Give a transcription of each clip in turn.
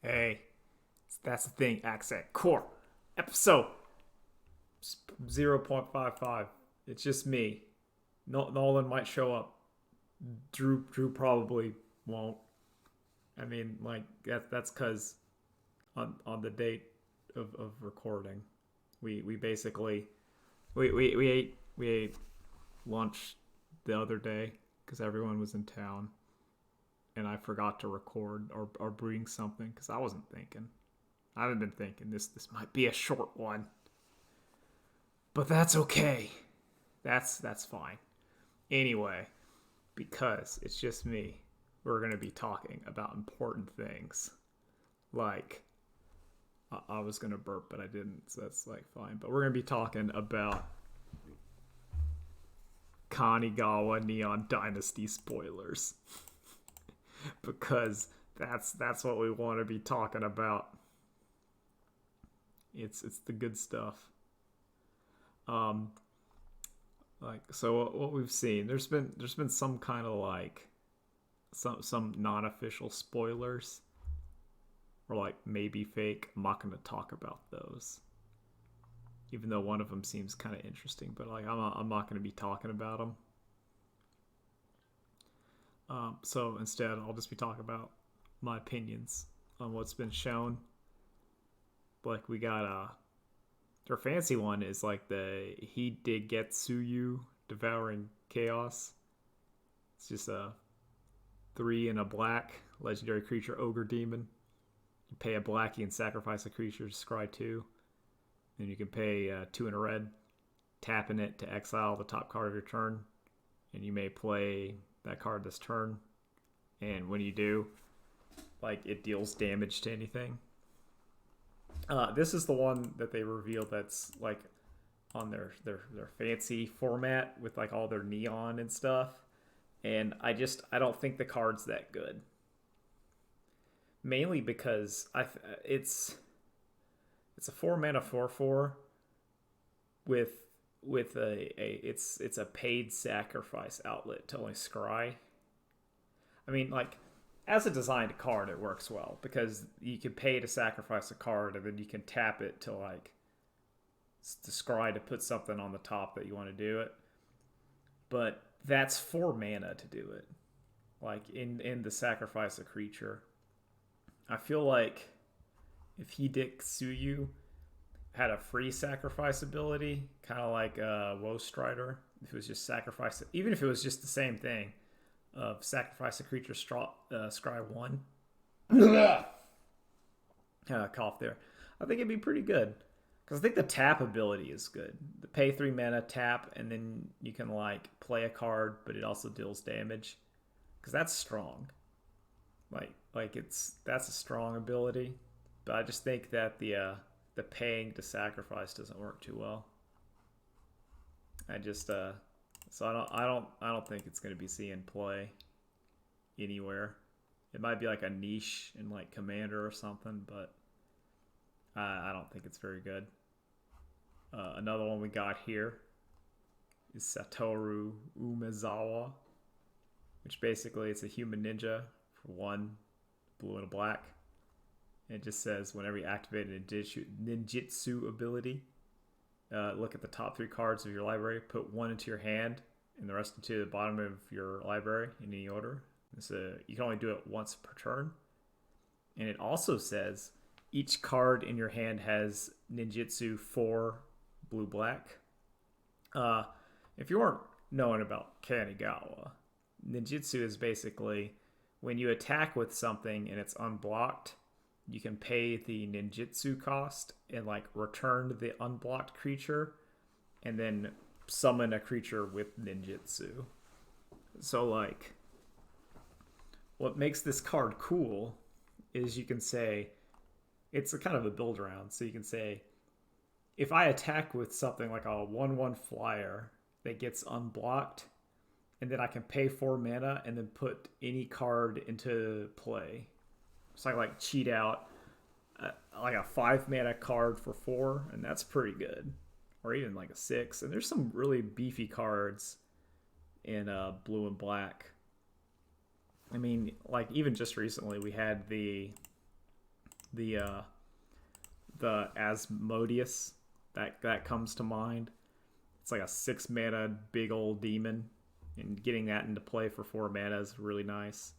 Hey, that's the thing, Accent Core. Episode 0.55. It's just me. Nolan might show up. Drew probably won't. I mean, like, that's because on the date of recording, we basically, we ate lunch the other day because everyone was in town. And I forgot to record or bring something because I wasn't thinking. I haven't been thinking this might be a short one, but that's okay. That's fine. Anyway, because it's just me, we're gonna be talking about important things. Like I was gonna burp, but I didn't, so that's like fine. But we're gonna be talking about Kanigawa Neon Dynasty spoilers. Because that's what we want to be talking about. It's the good stuff. Like, so what we've seen, there's been some kind of like some non-official spoilers, or like maybe fake. I'm not gonna talk about those, even though one of them seems kind of interesting. But like, I'm not gonna be talking about them. So instead, I'll just be talking about my opinions on what's been shown. Like, we got their fancy one is like the Hidegetsuyu Devouring Chaos. It's just a 3 and a black legendary creature ogre demon. You pay a blackie and sacrifice a creature to scry 2. Then you can pay 2 and a red, tapping it to exile the top card of your turn, and you may play that card this turn, and when you do, like, it deals damage to anything. This is the one that they revealed that's like on their fancy format with like all their neon and stuff, and I don't think the card's that good, mainly because it's a 4-mana 4/4 with it's a paid sacrifice outlet to only scry. I mean, like, as a designed card, it works well because you can pay to sacrifice a card and then you can tap it to like to scry to put something on the top that you want to do it. But that's 4 mana to do it. Like in the sacrifice a creature. I feel like if Hidetsuyu had a free sacrifice ability, kind of like Woe Strider. If it was just sacrifice, even if it was just the same thing of sacrifice a creature, scry 1. Cough there. I think it'd be pretty good because I think the tap ability is good. The pay 3 mana tap, and then you can like play a card, but it also deals damage because that's strong. That's a strong ability, but I just think that the paying to sacrifice doesn't work too well. So I don't think it's going to be seeing play anywhere. It might be like a niche in like Commander or something, but I don't think it's very good. Another one we got here is Satoru Umazawa, which basically it's a human ninja for 1 blue and a black. It just says whenever you activate a ninjutsu ability, look at the top 3 cards of your library, put 1 into your hand, and the rest into the bottom of your library in any order. You can only do it once per turn. And it also says each card in your hand has ninjutsu 4 blue-black. If you weren't knowing about Kanigawa, ninjutsu is basically when you attack with something and it's unblocked, you can pay the ninjutsu cost and like return the unblocked creature and then summon a creature with ninjutsu. So like what makes this card cool is you can say it's a kind of a build around. So you can say if I attack with something like a 1/1 flyer that gets unblocked, and then I can pay 4 mana and then put any card into play. So I like cheat out like a 5 mana card for 4, and that's pretty good. Or even like a 6. And there's some really beefy cards in blue and black. I mean, like even just recently we had the the Asmodeus that comes to mind. It's like a 6 mana big old demon, and getting that into play for 4 mana is really nice.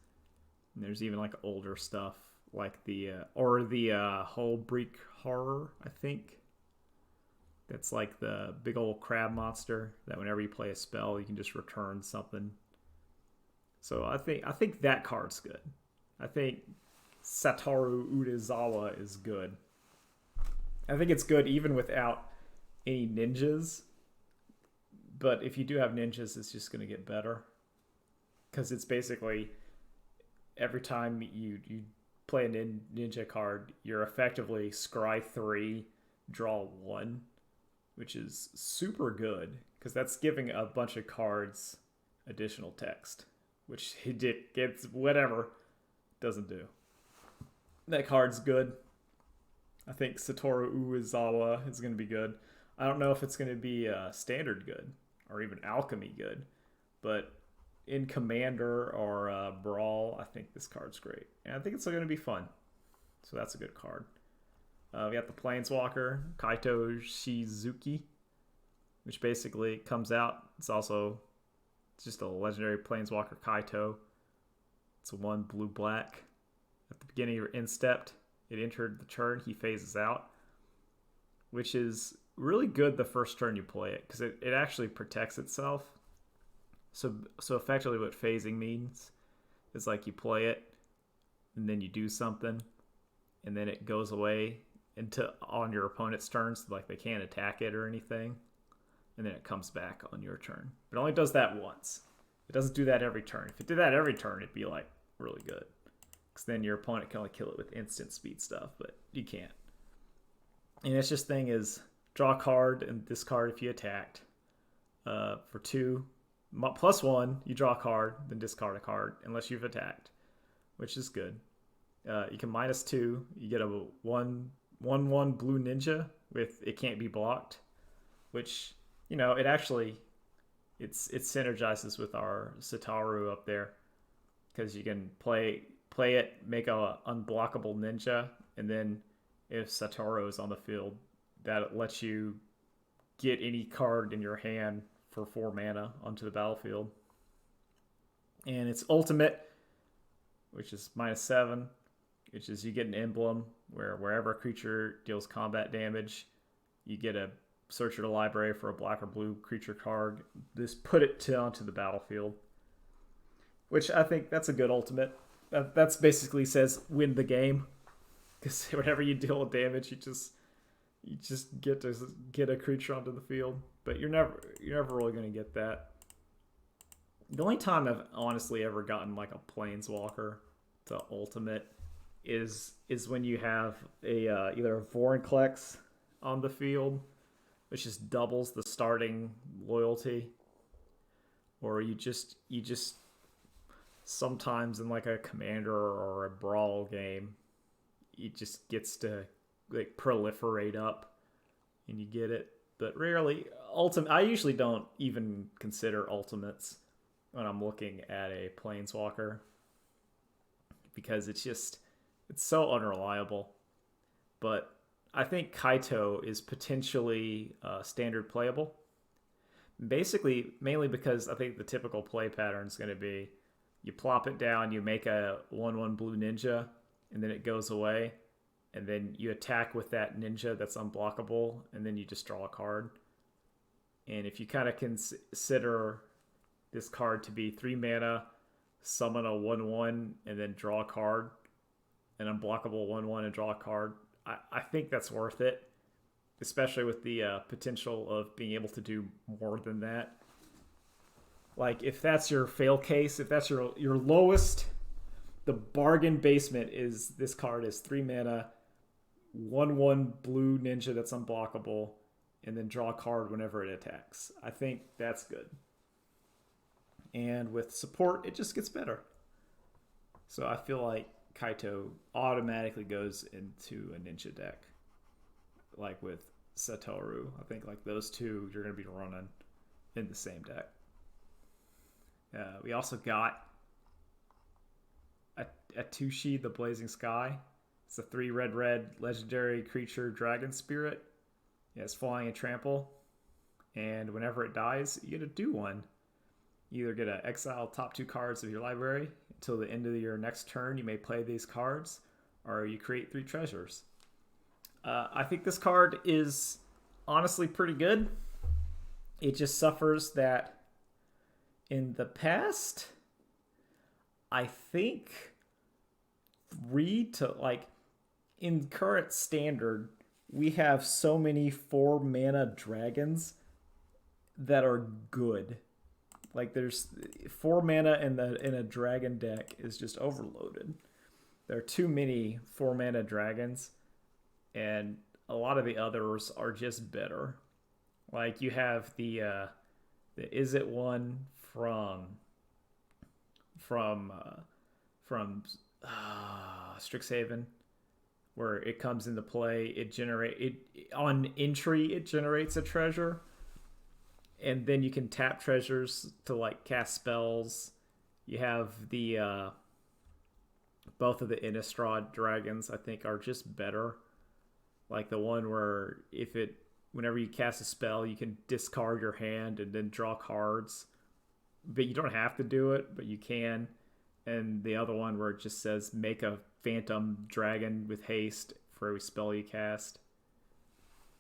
And there's even like older stuff like the Hullbreak Horror, I think. That's like the big old crab monster that whenever you play a spell, you can just return something. So I think that card's good. I think Satoru Umazawa is good. I think it's good even without any ninjas. But if you do have ninjas, it's just going to get better. Because it's basically every time you play a ninja card, you're effectively scry 3, draw 1, which is super good. Because that's giving a bunch of cards additional text, which he gets whatever doesn't do. That card's good. I think Satoru Umazawa is going to be good. I don't know if it's going to be standard good or even alchemy good, but in Commander or Brawl, I think this card's great. And I think it's going to be fun. So that's a good card. We got the Planeswalker, Kaito Shizuki, which basically comes out. It's just a legendary Planeswalker Kaito. It's a 1 blue-black. At the beginning, you're instepped. It entered the turn. He phases out, which is really good the first turn you play it because it actually protects itself. So effectively what phasing means is like you play it and then you do something and then it goes away on your opponent's turns, so like they can't attack it or anything, and then it comes back on your turn. But it only does that once. It doesn't do that every turn. If it did that every turn, it'd be like really good. Because then your opponent can only kill it with instant speed stuff, but you can't. And its just thing is draw a card and discard if you attacked. For 2, +1, you draw a card, then discard a card unless you've attacked, which is good. You can -2. You get a 1/1 blue ninja with it can't be blocked, which it actually it synergizes with our Satoru up there because you can play it, make a unblockable ninja, and then if Satoru is on the field, that lets you get any card in your hand for 4 mana onto the battlefield. And its ultimate, which is -7, which is you get an emblem where wherever a creature deals combat damage, you get a search your library for a black or blue creature card. Just put it onto the battlefield, which I think that's a good ultimate. That's basically says win the game, because whenever you deal with damage, you just get to get a creature onto the field. But you're never really going to get that. The only time I've honestly ever gotten like a Planeswalker to ultimate is when you have either a Vorinclex on the field, which just doubles the starting loyalty, or you just sometimes in like a Commander or a Brawl game, it just gets to like proliferate up and you get it. But rarely I usually don't even consider ultimates when I'm looking at a Planeswalker, because it's so unreliable. But I think Kaito is potentially standard playable. Basically, mainly because I think the typical play pattern is going to be you plop it down, you make a 1/1 blue ninja, and then it goes away. And then you attack with that ninja that's unblockable, and then you just draw a card. And if you kind of consider this card to be 3 mana, summon a 1/1, and then draw a card, an unblockable 1/1 and draw a card, I think that's worth it, especially with the potential of being able to do more than that. Like, if that's your fail case, if that's your lowest, the bargain basement is this card is 3 mana, 1/1 blue ninja that's unblockable, and then draw a card whenever it attacks. I think that's good. And with support, it just gets better. So I feel like Kaito automatically goes into a ninja deck. Like with Satoru, I think like those two you're going to be running in the same deck. We also got Atushi, the Blazing Sky, It's a 3 red legendary creature dragon spirit. It has flying and trample. And whenever it dies, you get to do one. You either get to exile top 2 cards of your library until the end of your next turn. You may play these cards, or you create 3 treasures. I think this card is honestly pretty good. It just suffers that in the past, I think 3 to like in current standard, we have so many 4 mana dragons that are good. Like there's 4 mana in a dragon deck is just overloaded. There are too many 4 mana dragons, and a lot of the others are just better. Like you have the Is It one from Strixhaven, where it comes into play. On entry it generates a treasure, and then you can tap treasures to like cast spells. You have the both of the Innistrad dragons, I think, are just better. Like the one where whenever you cast a spell, you can discard your hand and then draw cards. But you don't have to do it, but you can. And the other one where it just says make a phantom dragon with haste for every spell you cast.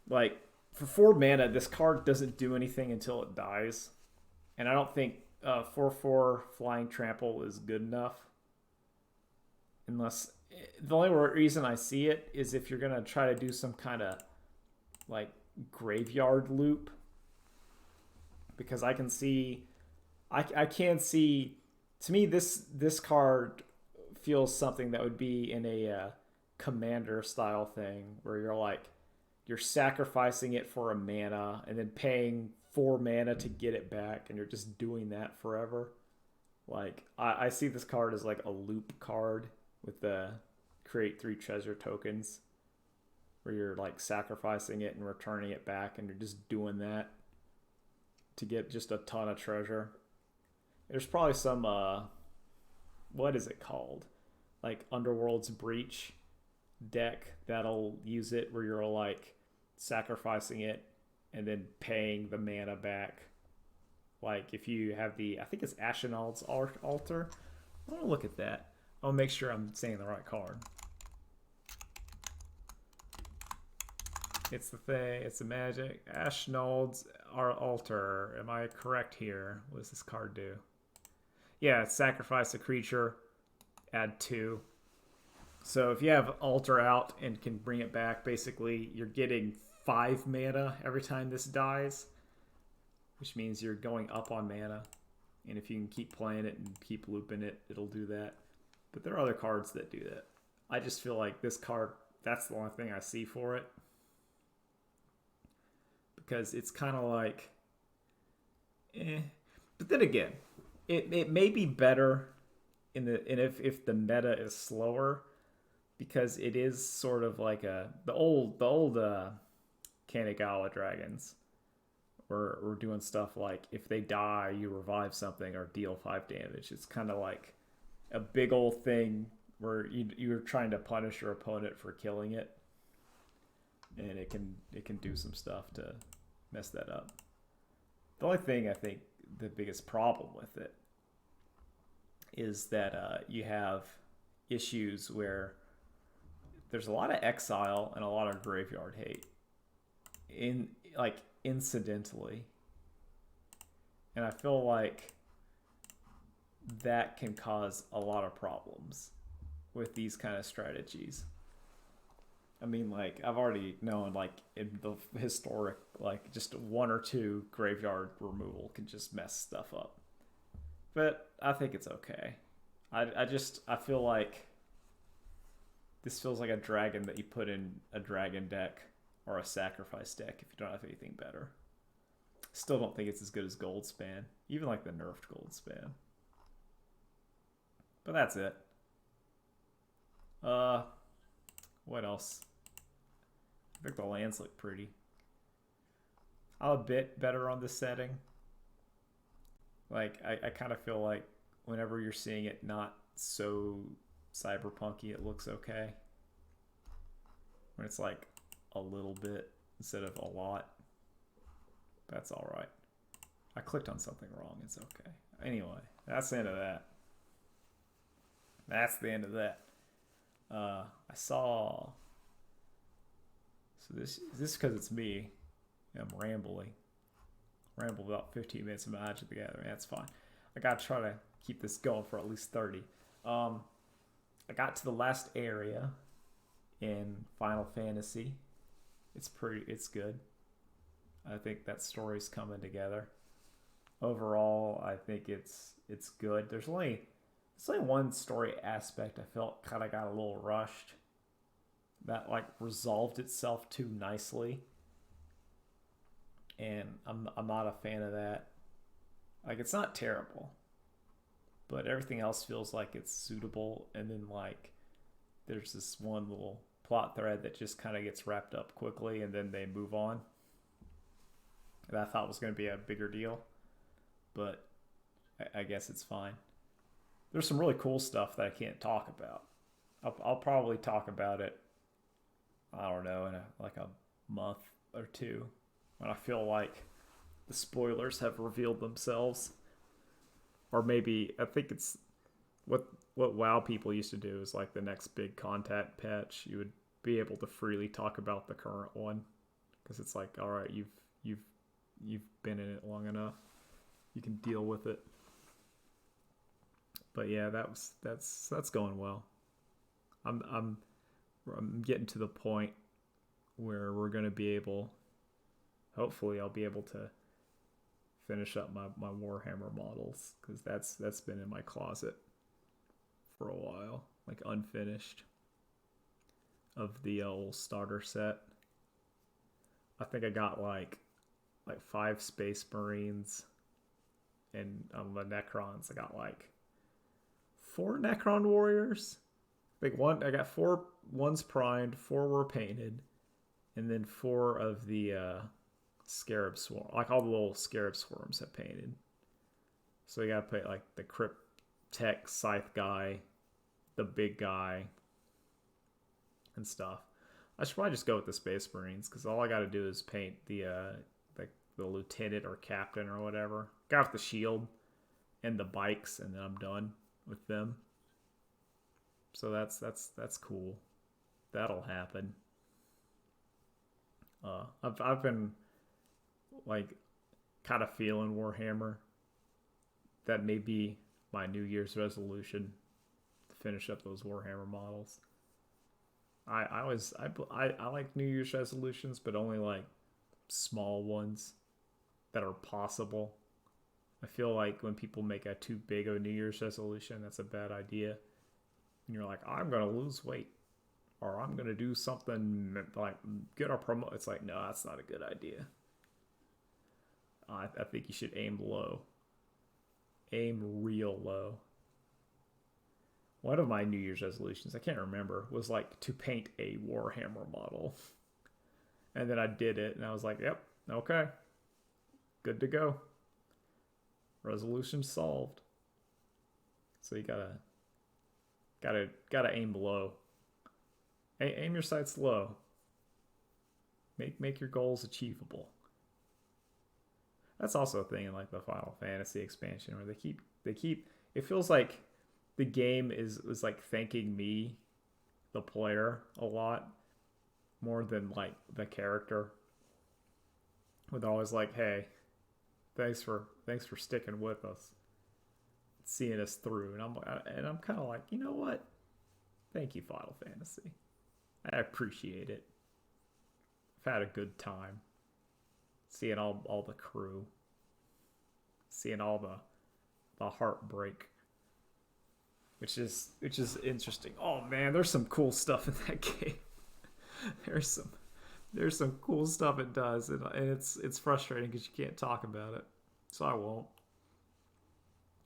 Like, for 4 mana, this card doesn't do anything until it dies. And I don't think 4/4 Flying Trample is good enough. Unless, the only reason I see it is if you're going to try to do some kind of, like, graveyard loop. Because I can see, I can't see, to me, this card feels something that would be in a commander style thing, where you're sacrificing it for a mana and then paying 4 mana to get it back, and you're just doing that forever. Like, I see this card as like a loop card with the create 3 treasure tokens, where you're like sacrificing it and returning it back, and you're just doing that to get just a ton of treasure. There's probably some what is it called? Like Underworld's Breach deck that'll use it, where you're like sacrificing it and then paying the mana back. Like if you have I think it's Ashenald's Altar. I want to look at that. I'll make sure I'm saying the right card. It's the thing. It's the magic. Ashenald's Altar. Am I correct here? What does this card do? Yeah, sacrifice a creature, add 2. So if you have Altar out and can bring it back, basically you're getting 5 mana every time this dies, which means you're going up on mana. And if you can keep playing it and keep looping it, it'll do that. But there are other cards that do that. I just feel like this card, that's the only thing I see for it. Because it's kind of like, But then again, it may be better if the meta is slower, because it is sort of like the old Kanigawa dragons were doing stuff like if they die, you revive something or deal 5 damage. It's kind of like a big old thing where you're trying to punish your opponent for killing it, and it can do some stuff to mess that up. The only thing I think the biggest problem with it is that you have issues where there's a lot of exile and a lot of graveyard hate incidentally, and I feel like that can cause a lot of problems with these kind of strategies. I mean, like, I've already known, like, in the historic, like, just 1 or 2 graveyard removal can just mess stuff up. But I think it's okay. I feel like this feels like a dragon that you put in a dragon deck or a sacrifice deck if you don't have anything better. Still don't think it's as good as Goldspan, even like the nerfed Goldspan. But that's it. What else? I think the lands look pretty. I'm a bit better on this setting. Like, I kind of feel like whenever you're seeing it not so cyberpunky, it looks okay. when it's like a little bit instead of a lot. That's all right. I clicked on something wrong. It's okay. Anyway, that's the end of that. That's the end of that. I saw. So this because it's me. I'm rambling. Ramble about 15 minutes of Magic the Gathering. That's fine. I gotta try to keep this going for at least 30. I got to the last area in Final Fantasy. It's good. I think that story's coming together. Overall, I think it's good. There's only one story aspect I felt kind of got a little rushed. That like resolved itself too nicely. And I'm not a fan of that. Like, it's not terrible, but everything else feels like it's suitable. And then like there's this one little plot thread that just kind of gets wrapped up quickly, and then they move on. That I thought was going to be a bigger deal, but I guess it's fine. There's some really cool stuff that I can't talk about. I'll probably talk about it, I don't know, in a month or two, when I feel like the spoilers have revealed themselves. Or maybe, I think it's what WoW people used to do is like the next big content patch, you would be able to freely talk about the current one, because it's like, all right, you've been in it long enough, you can deal with it. But yeah, that's going well. I'm getting to the point where we're gonna be able, hopefully I'll be able to finish up my Warhammer models, because that's been in my closet for a while, like unfinished, of the old starter set. I think I got like 5 Space Marines, and on the Necrons I got like 4 Necron Warriors. I got 4, one's primed, 4 were painted, and then 4 of the Scarab Swarm, like all the little Scarab Swarms have painted. So you gotta put like the Crypt Tech Scythe guy, the big guy, and stuff. I should probably just go with the Space Marines, because all I gotta do is paint the lieutenant or captain or whatever. Got the shield and the bikes, and then I'm done with them. So that's cool. That'll happen. I've been like kind of feeling Warhammer. That may be my New Year's resolution, to finish up those Warhammer models. I like New Year's resolutions, but only like small ones that are possible. I feel like when people make a too big of a New Year's resolution, that's a bad idea. And you're like, I'm gonna lose weight, or I'm gonna do something like get a promo. It's like, no, that's not a good idea. I think you should aim low. Aim real low. One of my New Year's resolutions, I can't remember, was like to paint a Warhammer model. And then I did it, and I was like, yep, okay. Good to go. Resolution solved. So you gotta aim low. Aim your sights low. Make your goals achievable. That's also a thing in like the Final Fantasy expansion, where they keep it feels like the game is like thanking me, the player, a lot more than like the character. Where they're always like, hey, thanks for sticking with us, seeing us through. And I'm kind of like, you know what? Thank you, Final Fantasy. I appreciate it. I've had a good time seeing all the crew, seeing all the heartbreak, which is interesting. Oh man, there's some cool stuff in that game. There's some cool stuff it does, and it's frustrating because you can't talk about it, so I won't.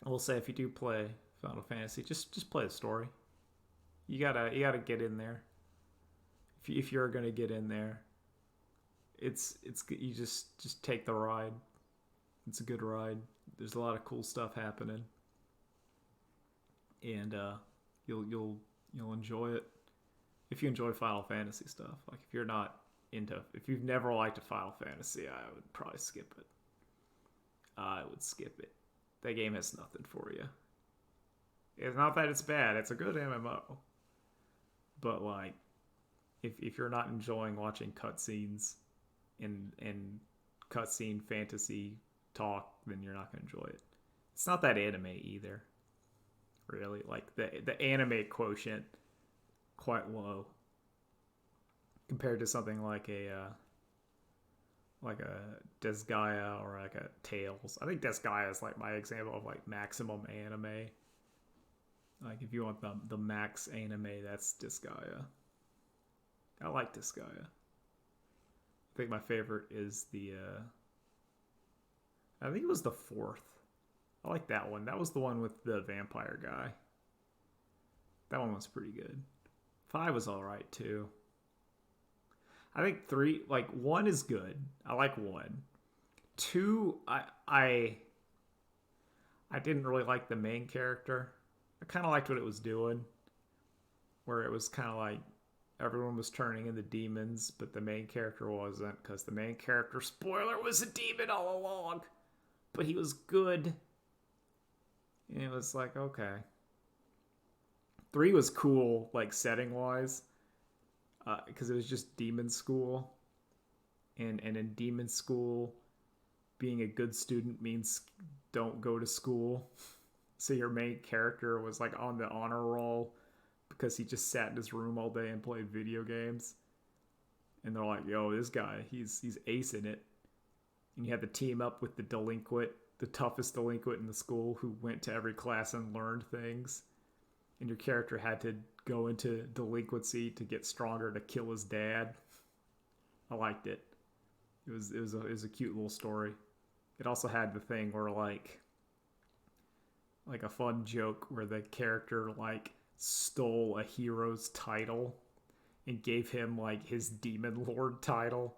I will say, if you do play Final Fantasy, just play the story. You gotta get in there. If you're gonna get in there, it's you just take the ride. It's a good ride. There's a lot of cool stuff happening, and you'll enjoy it. if you enjoy Final Fantasy stuff. Like if you've never liked a Final Fantasy, I would probably skip it. I would skip it. That game has nothing for you. It's not that it's bad. It's a good MMO. But like, if you're not enjoying watching cutscenes and cutscene fantasy talk, then you're not gonna enjoy it. It's not that anime either. Really, like the anime quotient quite low compared to something like a Disgaea or like a Tales. I think Disgaea is like my example of like maximum anime. Like if you want the max anime, that's Disgaea. I like Disgaea. I think my favorite is I think it was the fourth. I like that one. That was the one with the vampire guy. That one was pretty good. 5 was alright too. I think 3, like 1 is good. I like 1. 2, I didn't really like the main character. I kind of liked what it was doing, where it was kind of like everyone was turning into demons, but the main character wasn't, because the main character, spoiler, was a demon all along. But he was good. And it was like, okay. 3 was cool, like setting-wise, because it was just demon school. And in demon school, being a good student means don't go to school. So your main character was like on the honor roll because he just sat in his room all day and played video games. And they're like, yo, this guy, he's acing it. And you had to team up with the delinquent, the toughest delinquent in the school who went to every class and learned things. And your character had to go into delinquency to get stronger to kill his dad. I liked it. It was a cute little story. It also had the thing where like a fun joke where the character like stole a hero's title and gave him like his demon lord title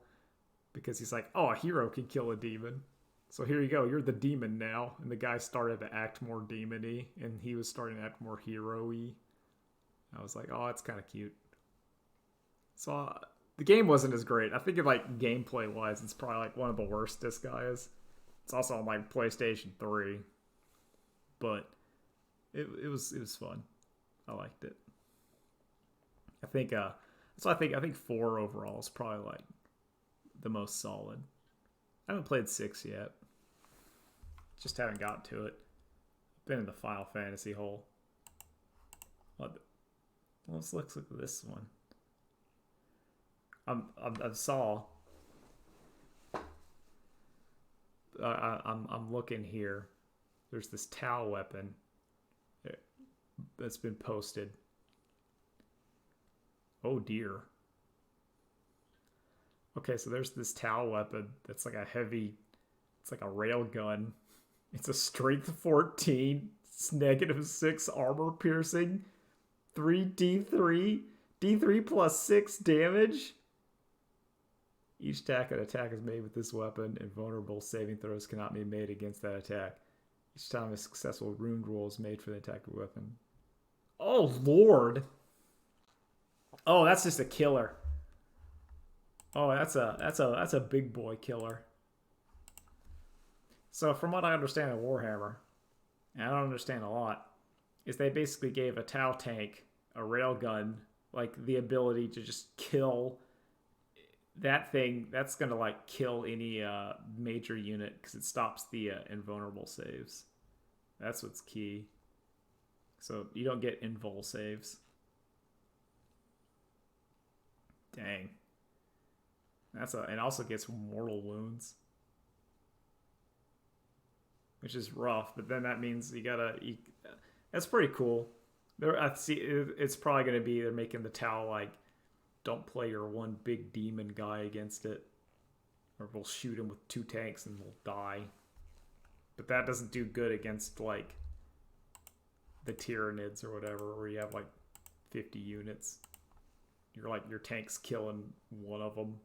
because he's like, oh, a hero can kill a demon. So here you go, you're the demon now. And the guy started to act more demon-y, and he was starting to act more hero-y. I was like, oh, that's kind of cute. So the game wasn't as great. I think like gameplay-wise, it's probably like one of the worst Disgaeas. It's also on like PlayStation 3. But it was fun. I liked it. I think so I think 4 overall is probably like the most solid. I haven't played 6 yet. Just haven't gotten to it. Been in the Final Fantasy hole. Let's look at this one. I saw. I'm looking here. There's this Tau weapon that's been posted. Oh dear. Okay, so there's this Tau weapon that's like it's like a rail gun. It's a strength 14, it's -6 armor piercing, 3d3, d3 plus 6 damage. Each attack is made with this weapon, and vulnerable saving throws cannot be made against that attack. Each time a successful rune roll is made for the attack weapon. Oh lord! Oh, that's just a killer. Oh, that's a big boy killer. So from what I understand of Warhammer, and I don't understand a lot, is they basically gave a Tau tank a railgun, like the ability to just kill that thing. That's gonna like kill any major unit because it stops the invulnerable saves. That's what's key. So you don't get invul saves. Dang. And also gets mortal wounds, which is rough. But then that means that's pretty cool. I see. It's probably going to be they're making the Tau like, don't play your one big demon guy against it, or we'll shoot him with 2 tanks and we'll die. But that doesn't do good against like the Tyranids or whatever, where you have like 50 units. You're like your tank's killing one of them.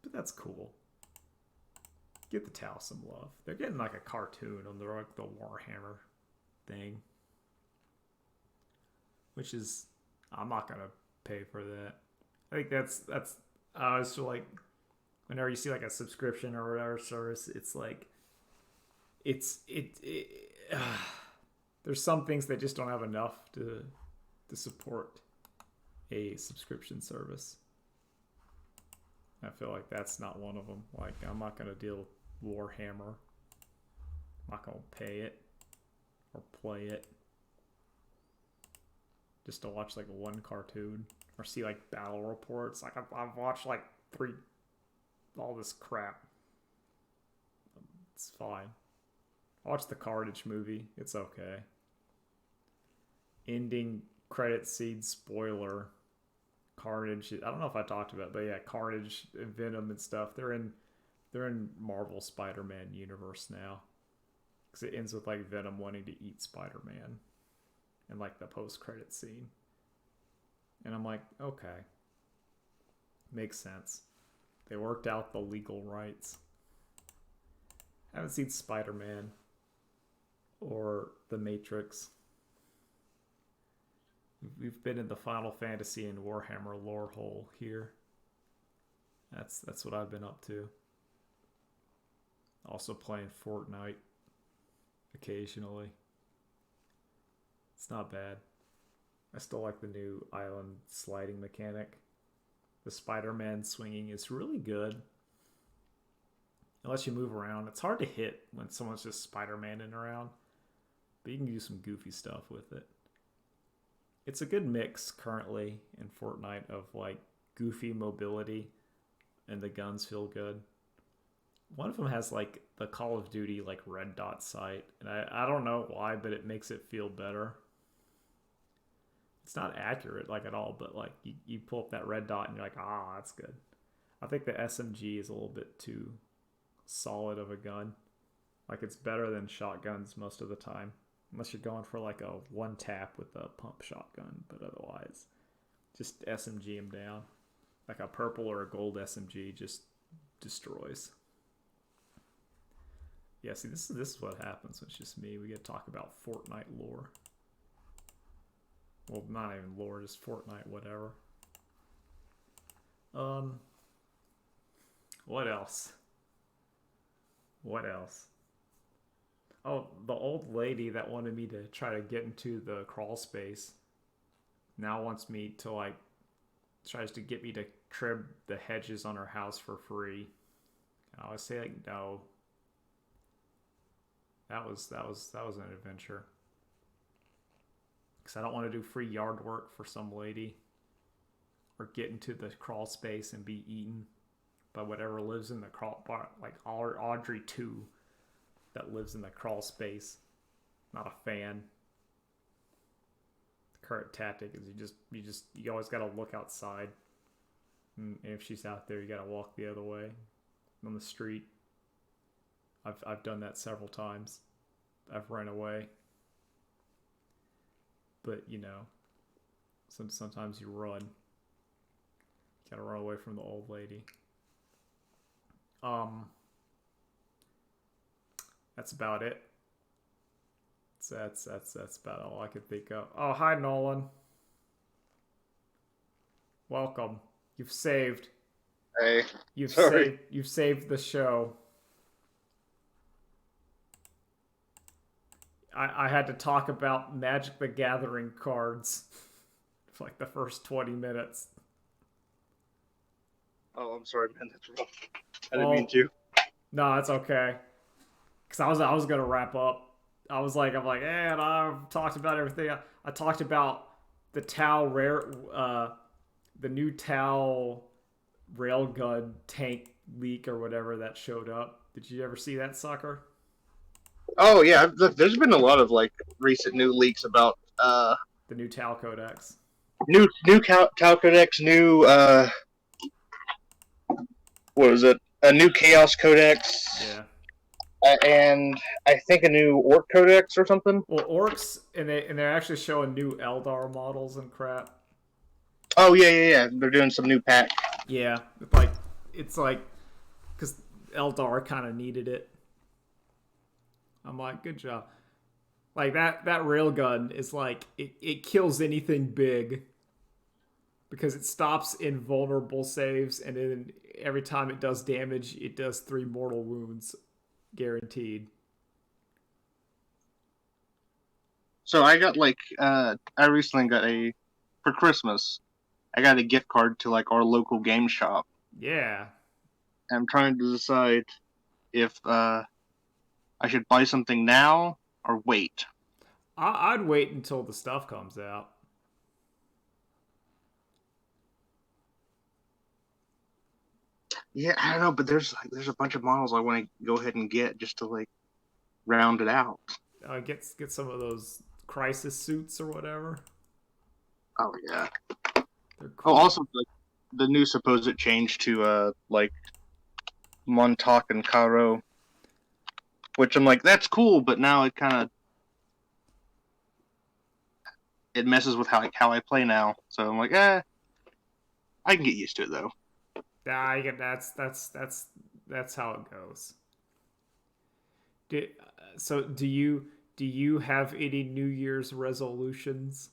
But that's cool. Give the Tau some love. They're getting like a cartoon on the Warhammer thing. which is I'm not gonna pay for that. I think that's I always feel like whenever you see like a subscription or whatever service, it's like there's some things that just don't have enough to support a subscription service. I feel like that's not one of them. Like, I'm not going to deal with Warhammer. I'm not going to pay it or play it just to watch like one cartoon or see like battle reports. Like, I've watched like all this crap. It's fine. I watched the Carnage movie. It's okay. Ending credit scene spoiler. Carnage. I don't know if I talked about it, but yeah, Carnage and Venom and stuff. They're in Marvel Spider-Man universe now. Because it ends with like Venom wanting to eat Spider-Man, and like the post-credit scene. And I'm like, okay, makes sense. They worked out the legal rights. I haven't seen Spider-Man or The Matrix. We've been in the Final Fantasy and Warhammer lore hole here. That's what I've been up to. Also playing Fortnite occasionally. It's not bad. I still like the new island sliding mechanic. The Spider-Man swinging is really good. Unless you move around. It's hard to hit when someone's just Spider-Man-ing around. But you can do some goofy stuff with it. It's a good mix currently in Fortnite of like goofy mobility and the guns feel good. One of them has like the Call of Duty like red dot sight, and I don't know why, but it makes it feel better. It's not accurate like at all, but like you pull up that red dot and you're like, that's good. I think the SMG is a little bit too solid of a gun. Like, it's better than shotguns most of the time. Unless you're going for like a one tap with a pump shotgun, but otherwise, just SMG them down. Like a purple or a gold SMG just destroys. Yeah, see, this is what happens when it's just me. We get to talk about Fortnite lore. Well, not even lore, just Fortnite, whatever. What else? What else? Oh, the old lady that wanted me to try to get into the crawl space now wants me to like tries to get me to trim the hedges on her house for free. And I always say like no. That was an adventure. Because I don't want to do free yard work for some lady or get into the crawl space and be eaten by whatever lives in the crawl, like Audrey 2 that lives in the crawl space. Not a fan. The current tactic is you always got to look outside, and if she's out there, you got to walk the other way on the street. I've done that several times. I've run away, but you know, sometimes you run. You gotta run away from the old lady. That's about it. That's about all I could think of. Oh, hi Nolan. Welcome. You've saved. Hey. You've saved the show. I had to talk about Magic the Gathering cards for like the first 20 minutes. Oh, I'm sorry, man. That's rough. I didn't mean to. No, it's okay. Because I was going to wrap up. I'm like, and I've talked about everything. I talked about the Tau the new Tau railgun tank leak or whatever that showed up. Did you ever see that sucker? Oh yeah, there's been a lot of like recent new leaks about the new Tau Codex. New Tau Codex, new what was it? A new Chaos Codex. Yeah. And I think a new Orc Codex or something. Well, Orcs and they're actually showing new Eldar models and crap. Oh yeah. They're doing some new pack. Yeah, it's like because Eldar kind of needed it. I'm like, good job. Like that railgun is like it kills anything big because it stops invulnerable saves, and then every time it does damage, it does 3 mortal wounds guaranteed. So I got I recently got for Christmas. I got a gift card to like our local game shop. Yeah. I'm trying to decide if I should buy something now or wait. I'd wait until the stuff comes out. Yeah, I don't know, but there's a bunch of models I want to go ahead and get just to like round it out. Get some of those crisis suits or whatever. Oh yeah. They're Oh, cool. also like the new supposed change to like Montauk and Caro, which I'm like that's cool, but now it messes with how I play now. So I'm like, I can get used to it though. Yeah, that's how it goes. So do you have any New Year's resolutions?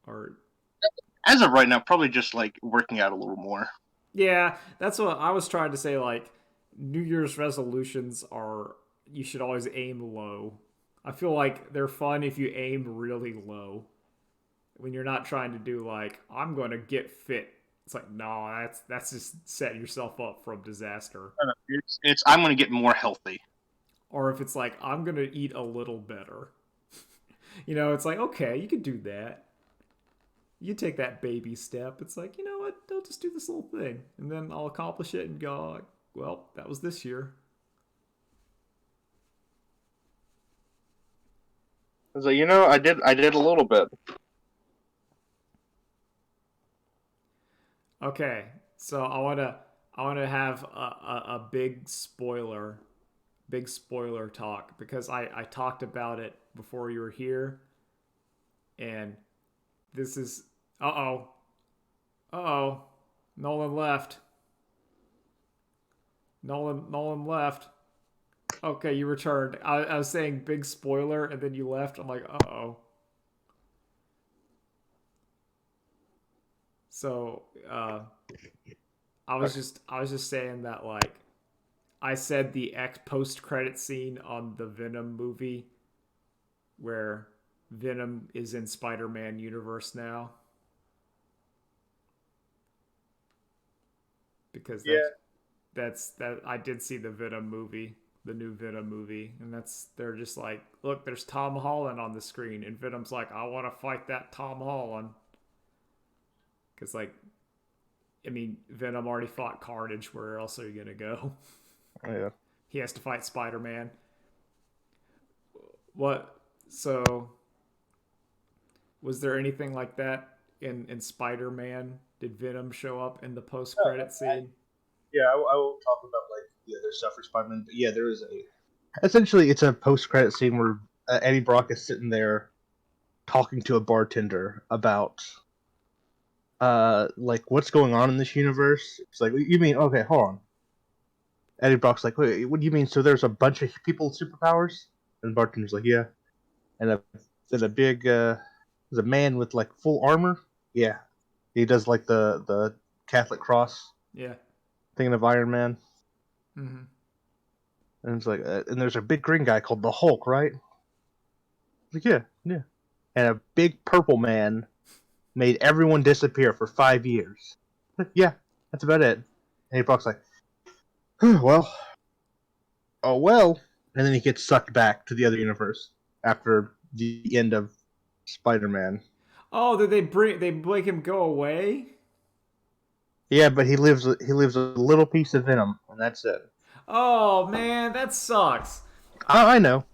Or As of right now, probably just like working out a little more. yeah, that's what I was trying to say. Like New Year's resolutions are you should always aim low. I feel like they're fun if you aim really low. When you're not trying to do like I'm going to get fit. It's like no, that's just setting yourself up from disaster. It's I'm gonna get more healthy. Or if it's like I'm going to eat a little better. It's like okay, you can do that. You take that baby step. It's like, you know what? I'll just do this little thing. And then I'll accomplish it and go, well, that was this year. I was like, I did a little bit. Okay. So I wanna have a big spoiler talk because I talked about it before you were here, and this is uh oh Nolan left. Nolan left. Okay, you returned. I was saying big spoiler, and then you left. I'm like, uh-oh. So, I was just saying that like I said the X post credit scene on the Venom movie where Venom is in Spider-Man universe now because Yeah. that I did see the Venom movie, the new Venom movie, and they're just like, look, there's Tom Holland on the screen, and Venom's like, I want to fight that Tom Holland because like, I mean, Venom already fought Carnage. Where else are you gonna go? Yeah. He has to fight Spider-Man. What? So, was there anything like that in Spider-Man? Did Venom show up in the post-credit scene? Yeah, I will talk about like the other stuff for Spider-Man, but yeah, there is a. Essentially, it's a post-credit scene where Eddie Brock is sitting there talking to a bartender about like what's going on in this universe. It's like, you mean okay, hold on. Eddie Brock's like, wait, what do you mean? So there's a bunch of people with superpowers? And the bartender's like, yeah. And then a big there's a man with like full armor. Yeah, he does like the Catholic cross, Yeah. thinking of Iron Man. Mm-hmm. And it's like, and there's a big green guy called the Hulk, right? Like, yeah, yeah. And a big purple man made everyone disappear for 5 years. Yeah, that's about it. And Brock's like, well, oh well. And then he gets sucked back to the other universe after the end of Spider-Man. Oh, did they make him go away? Yeah, but he lives a little piece of Venom, and that's it. Oh man, that sucks. I know.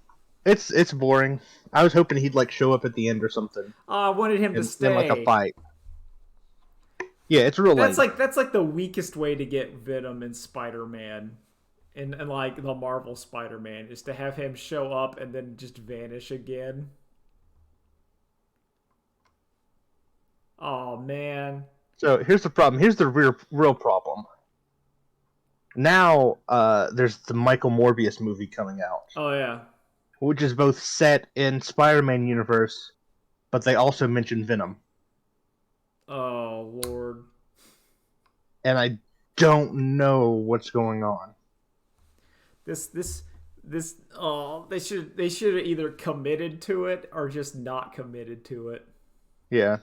It's boring. I was hoping he'd like show up at the end or something, I wanted him to in like a stay. fight. Yeah, it's real lame. That's like the weakest way to get Venom in Spider-Man, and like the Marvel Spider-Man, is to have him show up and then just vanish again. Oh man. So here's the problem. Here's the real problem. now there's the Michael Morbius movie coming out, Oh yeah. which is both set in Spider-Man universe, but they also mention Venom, Oh Lord. and I don't know what's going on. This oh they should have either committed to it or just not committed to it. Yeah.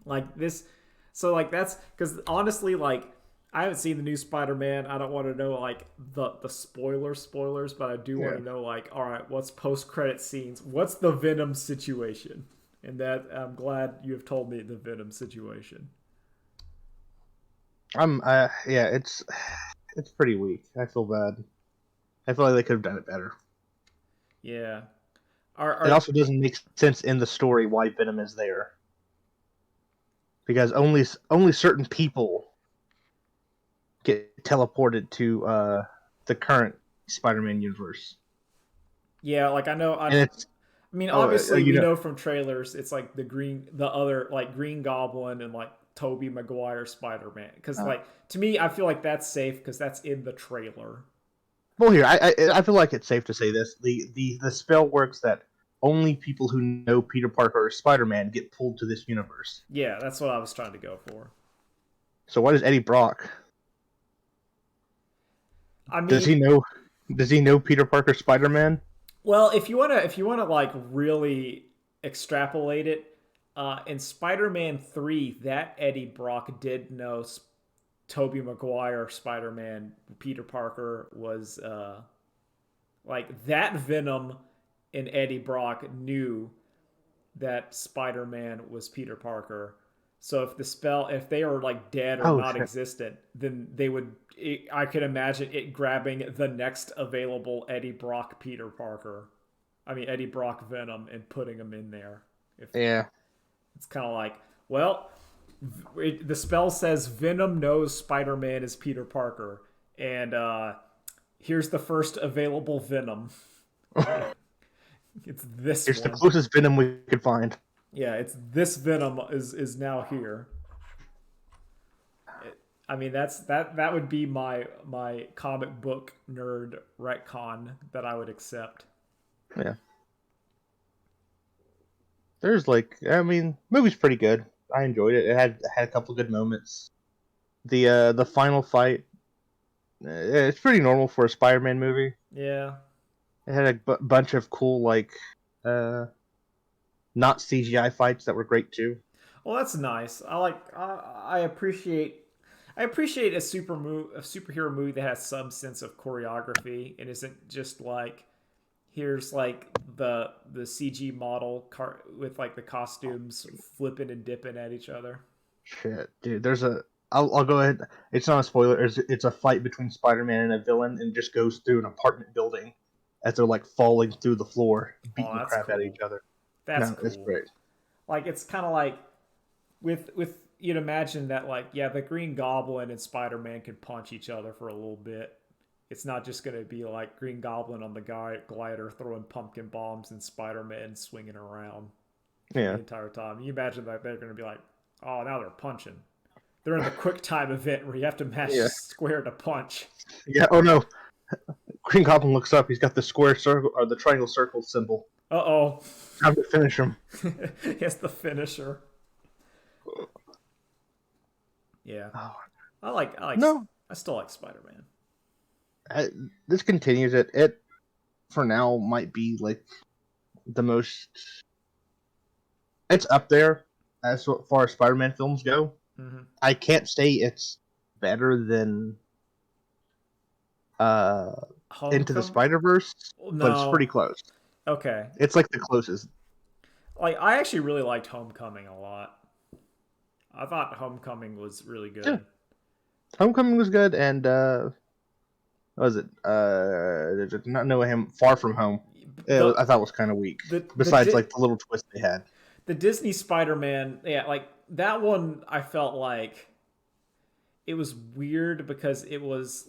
Like this so like that's because honestly like I haven't seen the new Spider-Man. I don't want to know like the spoilers, but I do want Yeah. to know like, all right, what's post-credit scenes? What's the Venom situation? And that I'm glad you have told me the Venom situation. Yeah, it's pretty weak. I feel bad. I feel like they could have done it better. Yeah. It Are also doesn't make sense in the story why Venom is there, because only certain people get teleported to the current Spider-Man universe, yeah, like I know and it's I mean, oh obviously you we know know from trailers it's like the other like Green Goblin and like Tobey Maguire Spider-Man because uh, like to me I feel like that's safe because that's in the trailer. well here I feel like it's safe to say this the spell works that only people who know Peter Parker or Spider-Man get pulled to this universe. Yeah, that's what I was trying to go for. So why does Eddie Brock? I Does mean, he know? Does he know Peter Parker Spider-Man? well, if you wanna like really extrapolate it, in Spider-Man 3, that Eddie Brock did know Tobey Maguire Spider-Man Peter Parker was like that Venom and Eddie Brock knew that Spider-Man was Peter Parker. So if they are like dead or Oh not shit! existent, then they would. I could imagine it grabbing the next available Eddie Brock Peter Parker. I mean Eddie Brock Venom and putting him in there. If Yeah. it's kind of like, well, the spell says Venom knows Spider-Man is Peter Parker, and here's the first available Venom. It's this It's the one. closest Venom we could find. Yeah, it's this Venom is now here. I mean, that would be my comic book nerd retcon that I would accept. Yeah. There's I mean, movie's pretty good. I enjoyed it. It had a couple good moments. The final fight, it's pretty normal for a Spider-Man movie. Yeah. It had a bunch of cool uh, not CGI fights that were great too. Well, that's nice. I appreciate a superhero movie that has some sense of choreography and isn't just like here's like the CG model with like the costumes flipping and dipping at each other. Shit, dude. I'll go ahead. It's not a spoiler. It's a fight between Spider-Man and a villain, and it just goes through an apartment building as they're like falling through the floor, Oh, beating the that's crap out of cool. each other. That's No, it's cool. great. Like it's kind of like with you'd imagine that like yeah the Green Goblin and Spider-Man can punch each other for a little bit. It's not just gonna be like Green Goblin on the guy glider throwing pumpkin bombs and Spider-Man swinging around the Yeah, entire time. You imagine that they're gonna be like, oh now they're punching. They're in the quick time event where you have to match yeah, square to punch. yeah. Oh no, Green Goblin looks up. He's got the square circle or the triangle circle symbol. Uh oh, Time to finish him. yes the finisher. Yeah, Oh I like no, I still like Spider-Man. I, this continues. It for now might be like the most. It's up there as far as Spider-Man films go. Mm-hmm. I can't say it's better than uh Into the Homecoming? Spider Verse, but it's pretty No. close. Okay. It's like the closest. Like I actually really liked Homecoming a lot. I thought Homecoming was really Yeah, good. Homecoming was good, and what was it? Not know him. Far From Home. The I thought it was kind of weak. the the Besides, Di- like the little twist they had. the Disney Spider-Man, yeah, like that one I felt like it was weird because it was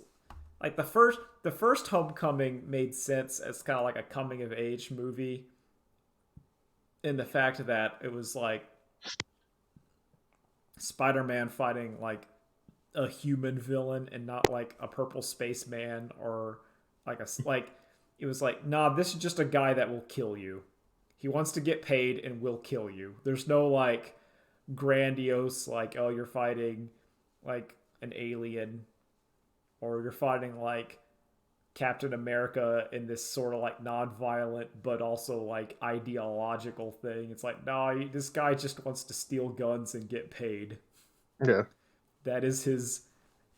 like the first Homecoming made sense as kind of like a coming of age movie in the fact that it was like Spider-Man fighting like a human villain and not like a purple spaceman or like it was like, nah, this is just a guy that will kill you. He wants to get paid and will kill you. There's no like grandiose like, oh, you're fighting like an alien or you're fighting like Captain America in this sort of like non-violent but also like ideological thing. It's like, no, this guy just wants to steal guns and get paid. Yeah. That is his,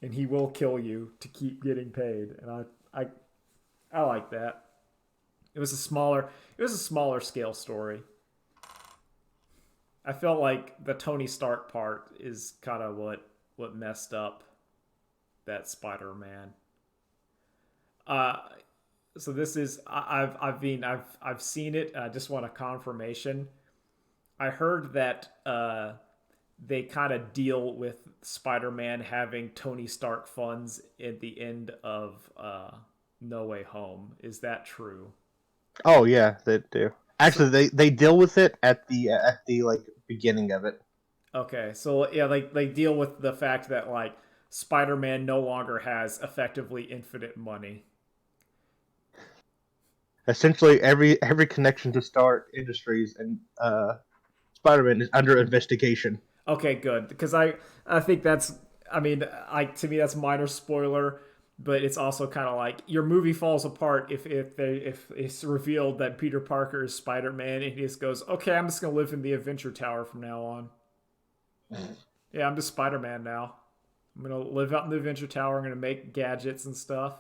and he will kill you to keep getting paid. And I like that. It was a smaller scale story. I felt like the Tony Stark part is kind of what messed up that Spider-Man. So this is I've seen it. I just want a confirmation. I heard that they kind of deal with Spider-Man having Tony Stark funds at the end of No Way Home. Is that true? Oh yeah, they do. Actually, they deal with it at the like beginning of it. Okay, so yeah, they deal with the fact that like Spider-Man no longer has effectively infinite money. Essentially, every connection to Stark Industries and Spider-Man is under investigation. Okay, good, because I think that's, I mean, to me that's minor spoiler, but it's also kind of like your movie falls apart if it's revealed that Peter Parker is Spider-Man and he just goes, okay, I'm just gonna live in the Adventure Tower from now on. Yeah, I'm just Spider-Man now. I'm gonna live out in the Adventure Tower. I'm gonna make gadgets and stuff,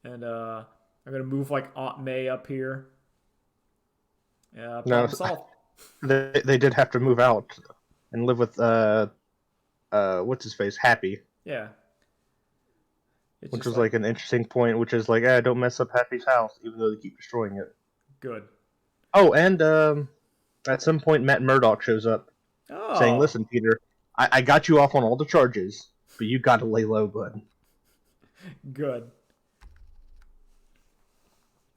and I'm gonna move like Aunt May up here. Yeah, problem solved. They did have to move out and live with what's his face, Happy. Yeah. Which was like an interesting point, which is like, don't mess up Happy's house, even though they keep destroying it. Good. Oh, and at some point, Matt Murdock shows up, saying, "Listen, Peter, I got you off on all the charges, but you got to lay low, bud." Good.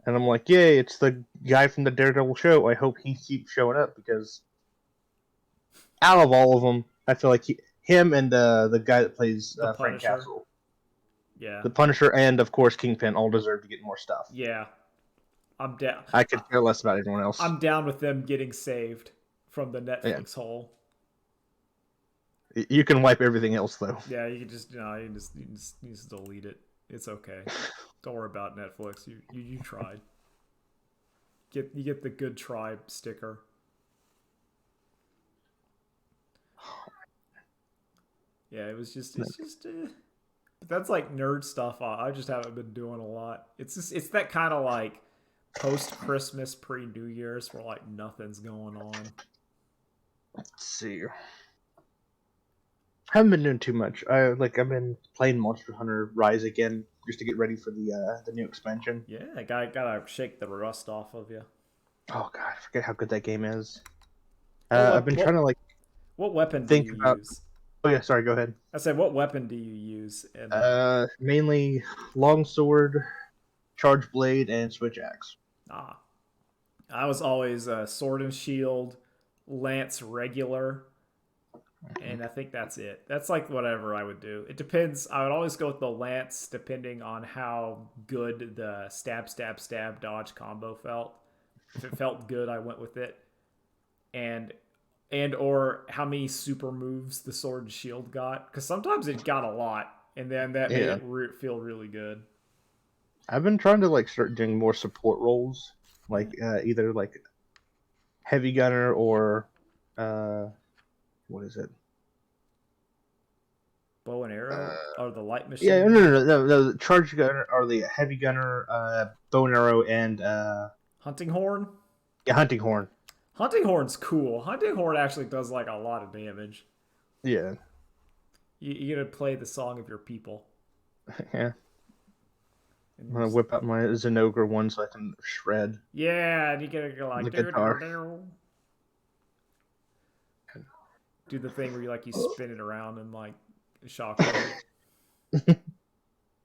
And I'm like, yay, it's the guy from the Daredevil show. I hope he keeps showing up, because out of all of them, I feel like him and the guy that plays Frank Castle. Yeah. The Punisher and, of course, Kingpin all deserve to get more stuff. Yeah. I'm down. I could care less about anyone else. I'm down with them getting saved from the Netflix hole. You can wipe everything else, though. Yeah, you can just, you just delete it. It's okay. Don't worry about Netflix. You tried. You get the good try sticker. Yeah, it's just that's like nerd stuff I just haven't been doing a lot. It's that kind of like post Christmas, pre New Year's where like nothing's going on. Let's see. I haven't been doing too much. I've been playing Monster Hunter Rise again just to get ready for the new expansion. Yeah, I gotta shake the rust off of you. Oh god, I forget how good that game is. I've been trying to like. What weapon do you use? Oh yeah, sorry. Go ahead. I said, what weapon do you use? Mainly longsword, charge blade, and switch axe. I was always sword and shield, lance regular, and I think that's it. That's like whatever I would do. It depends. I would always go with the lance depending on how good the stab, stab, stab, dodge combo felt. If it felt good, I went with it. And or how many super moves the sword and shield got, because sometimes it got a lot, and then that made it feel really good. I've been trying to like start doing more support roles, like either like heavy gunner or what is it? Bow and arrow or the light machine? Yeah, no, the charge gunner or the heavy gunner, bow and arrow, and hunting horn. Yeah, hunting horn. Hunting horn's cool. Hunting horn actually does like a lot of damage. Yeah. You gotta play the song of your people. Yeah. I'm gonna whip out my Zenogre one so I can shred. Yeah, and you gotta go like the guitar. Do the thing where you spin it around and like shock it.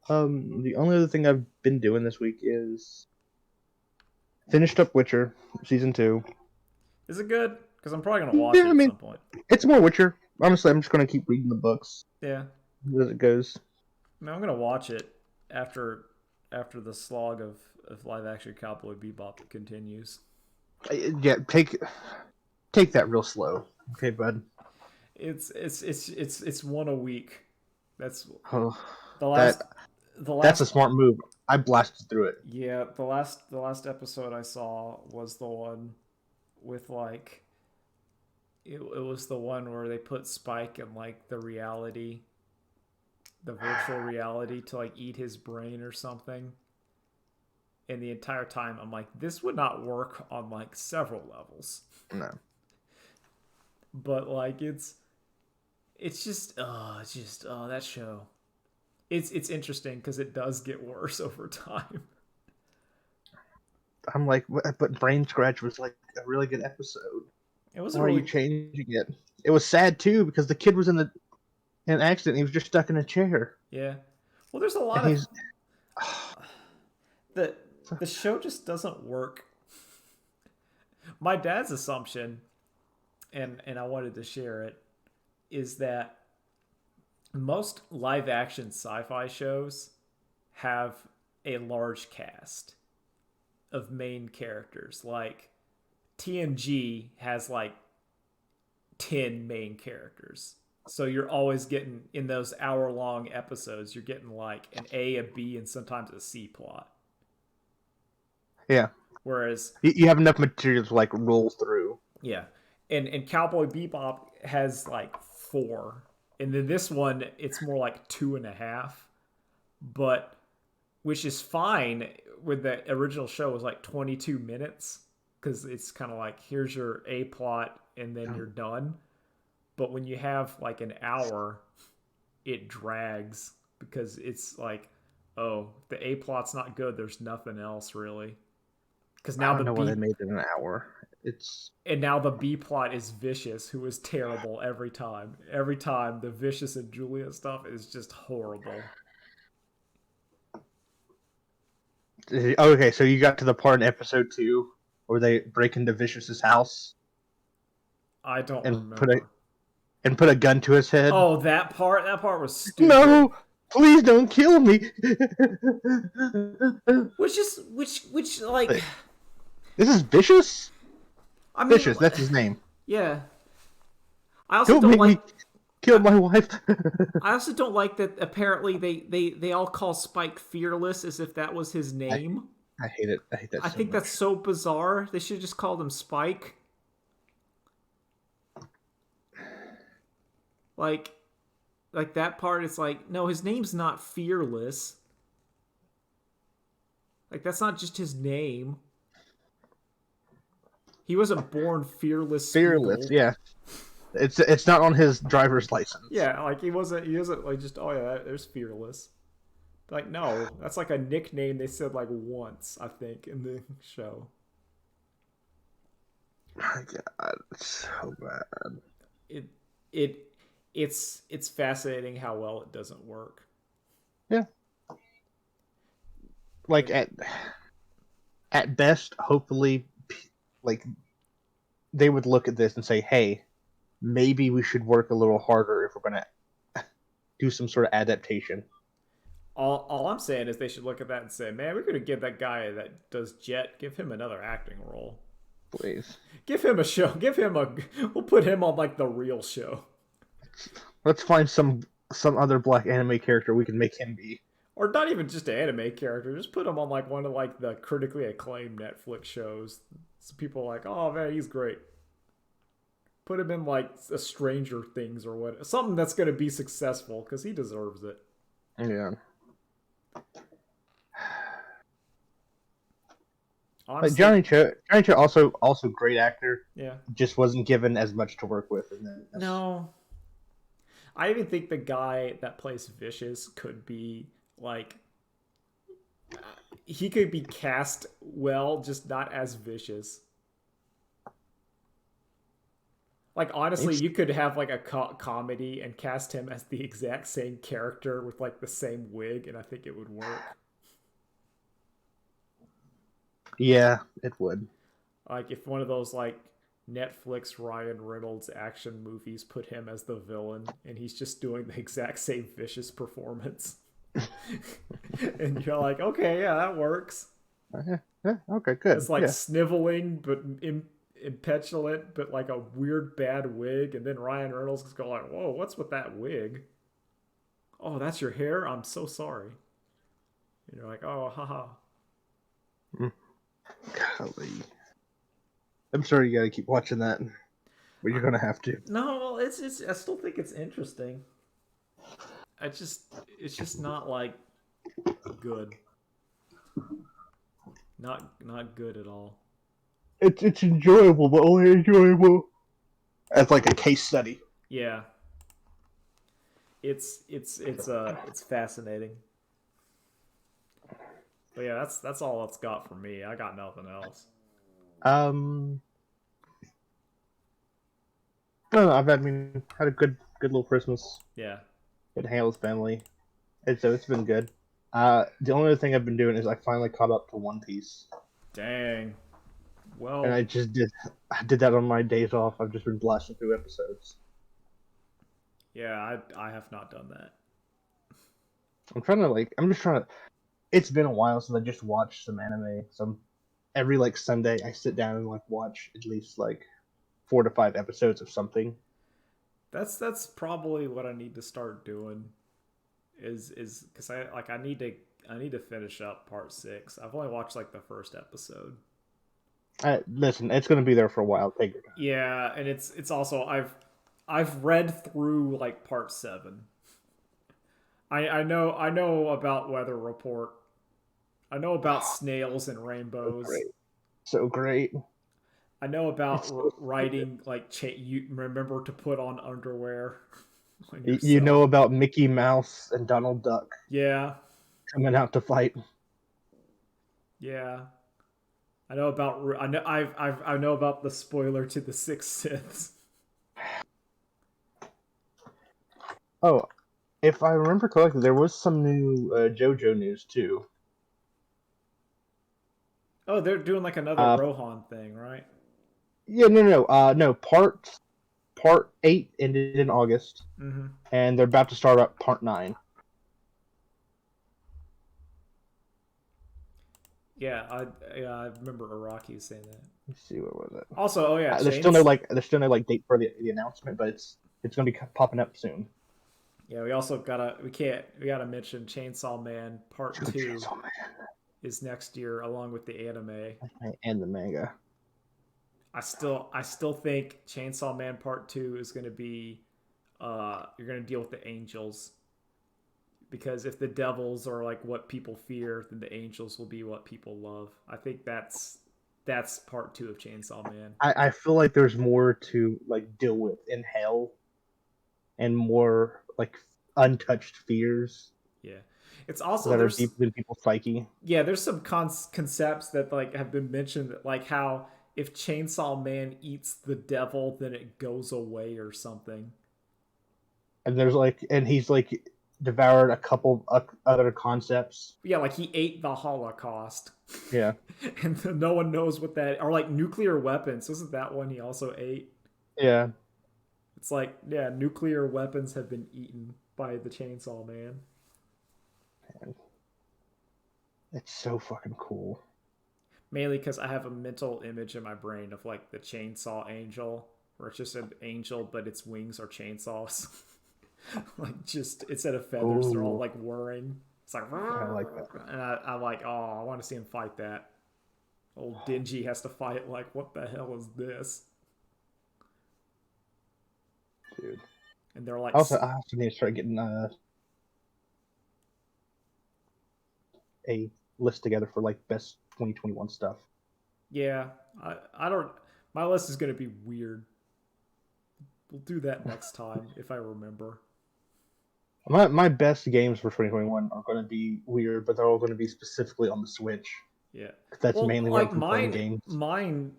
The only other thing I've been doing this week is finished up Witcher season 2. Is it good? Because I'm probably gonna watch it at some point. It's more Witcher. Honestly, I'm just gonna keep reading the books. Yeah. as it goes. I mean, I'm gonna watch it after the slog of live action Cowboy Bebop continues. Yeah, take that real slow, okay, bud. It's one a week. That's Oh, the that last the that's a last smart move. I blasted through it. yeah, the last episode I saw was the one with like it was the one where they put Spike in like the virtual reality to like eat his brain or something. And the entire time I'm like, this would not work on like several levels. No, But like it's just that show. It's interesting because it does get worse over time. I'm like, but Brain Scratch was like a really good episode. It was a Why are you really changing it? It was sad too because the kid was in an accident. He was just stuck in a chair, yeah. Well, there's a lot and of he's the the show just doesn't work. My dad's assumption, and I wanted to share it, is that most live action sci-fi shows have a large cast of main characters. Like TNG has like 10 main characters. So you're always getting in those hour-long episodes, you're getting like an A, a B, and sometimes a C plot. yeah. Whereas You have enough material to like roll through. yeah, and Cowboy Bebop has like four, and then this one it's more like two and a half, but which is fine. With the original show was like 22 minutes because it's kind of like here's your A plot and then you're done. But when you have like an hour, it drags because it's like, oh, the A plot's not good. There's nothing else really. Because I now don't the know why they B made it an hour. It's and now the B plot is Vicious, who is terrible every time. Every time the Vicious and Julia stuff is just horrible. okay. So you got to the part in episode 2 where they break into Vicious's house I don't and remember. put a gun to his head. Oh, that part was stupid. No, please don't kill me. Which like This is Vicious. I mean Vicious, that's his name. yeah. I also Don't don't make me like kill my wife. I also don't like that apparently they all call Spike Fearless as if that was his name. I hate it. I hate that I so think much. that's so bizarre. They should have just called him Spike. Like that part is like, no, his name's not Fearless. Like that's not just his name. He wasn't born Fearless Fearless, Spiegel. yeah. It's not on his driver's license. Yeah, like he wasn't like just oh yeah, there's Fearless. Like no, that's like a nickname they said like once, I think, in the show. My God, it's so bad. It it it's fascinating how well it doesn't work. Yeah. Like at best, hopefully, like they would look at this and say, "Hey, maybe we should work a little harder if we're gonna do some sort of adaptation." All I'm saying is they should look at that and say, man, we're gonna give that guy that does Jet, give him another acting role. Please, Give him a show. We'll put him on like the real show. let's find some other black anime character we can make him be. Or not even just an anime character. Just put him on like one of like the critically acclaimed Netflix shows. So people are like, oh man, he's great. Put him in like a Stranger Things or what, something that's gonna be successful because he deserves it. Yeah. Honestly, Like Johnny Cho also great actor. yeah. Just wasn't given as much to work with. In this. No, I even think the guy that plays Vicious could be like he could be cast well, just not as vicious. Like honestly, you could have like a comedy and cast him as the exact same character with like the same wig, and I think it would work. Yeah, it would. Like if one of those like Netflix Ryan Reynolds action movies put him as the villain, and he's just doing the exact same vicious performance. And you're like, okay, yeah, that works. Yeah, okay, good. It's like yeah. sniveling, but impetulant, but like a weird bad wig. And then Ryan Reynolds is going like, whoa, what's with that wig? Oh, that's your hair? I'm so sorry. And you're like, oh, haha. Golly. I'm sorry you gotta keep watching that, but you're gonna have to. No, well, it's I still think it's interesting. It's just not like good. Not good at all. It's enjoyable, but only enjoyable as like a case study. Yeah. It's fascinating. But yeah, that's all it's got for me. I got nothing else. No, had a good little Christmas. Yeah. Good hang out with family. It's been good. The only other thing I've been doing is I finally caught up to One Piece. Dang. Well, And I did that on my days off. I've just been blasting through episodes. yeah, I have not done that. I'm just trying to. It's been a while since I just watched some anime. Every like Sunday I sit down and like watch at least like 4 to 5 episodes of something. That's probably what I need to start doing. Is because I need to finish up part 6. I've only watched like the first episode. Listen, it's gonna be there for a while. Take your time. Yeah, and it's also I've read through like part 7. I know about Weather Report. I know about snails and rainbows. So great. I know about writing like you remember to put on underwear. On you know about Mickey Mouse and Donald Duck. Yeah. Coming out to fight. Yeah. I know about the spoiler to the Sixth Siths. Oh, if I remember correctly, there was some new JoJo news too. Oh, they're doing like another Rohan thing, right? Yeah, no. Part 8 ended in August, and they're about to start up part 9. Yeah, I remember Araki saying that. Let's see, what was it? Also, oh yeah, there's still no date for the announcement, but it's gonna be popping up soon. Yeah, we gotta mention Chainsaw Man Part 2 is next year along with the anime and the manga. I still think Chainsaw Man Part 2 is gonna be you're gonna deal with the angels. Because if the devils are like what people fear, then the angels will be what people love. I think that's part 2 of Chainsaw Man. I feel like there's more to like deal with in hell, and more like untouched fears. Yeah, it's also that are deep in people's psyche. Yeah, there's some concepts that like have been mentioned, like how if Chainsaw Man eats the devil, then it goes away or something. And he's like devoured a couple other concepts. Yeah, like he ate the Holocaust. Yeah. And no one knows what that... Or like nuclear weapons. Isn't that one he also ate? Yeah. It's like, yeah, nuclear weapons have been eaten by the Chainsaw Man. Man. It's so fucking cool. Mainly because I have a mental image in my brain of like the chainsaw angel, where it's just an angel, but its wings are chainsaws. Like just instead of feathers, they're all like whirring. It's like, I like that. And I'm like, oh, I want to see him fight that. Old Dingy has to fight like, what the hell is this? Dude. And they're like, I also need to start getting a list together for like best 2021 stuff. Yeah, I don't. My list is gonna be weird. We'll do that next time if I remember. My best games for 2021 are going to be weird, but they're all going to be specifically on the Switch. Yeah, that's mainly like what I'm playing games. Mine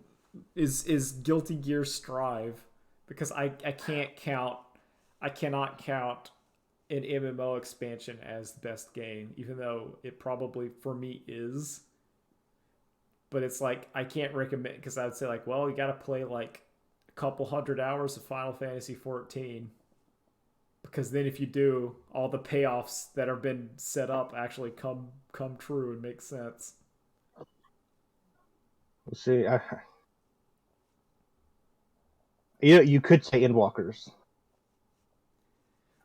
is Guilty Gear Strive, because I cannot count an MMO expansion as the best game, even though it probably for me is. But it's like I can't recommend, because I would say like, well, you got to play like a couple hundred hours of Final Fantasy 14, because then if you do, all the payoffs that have been set up actually come true and make sense. Let's see. You could say Endwalkers,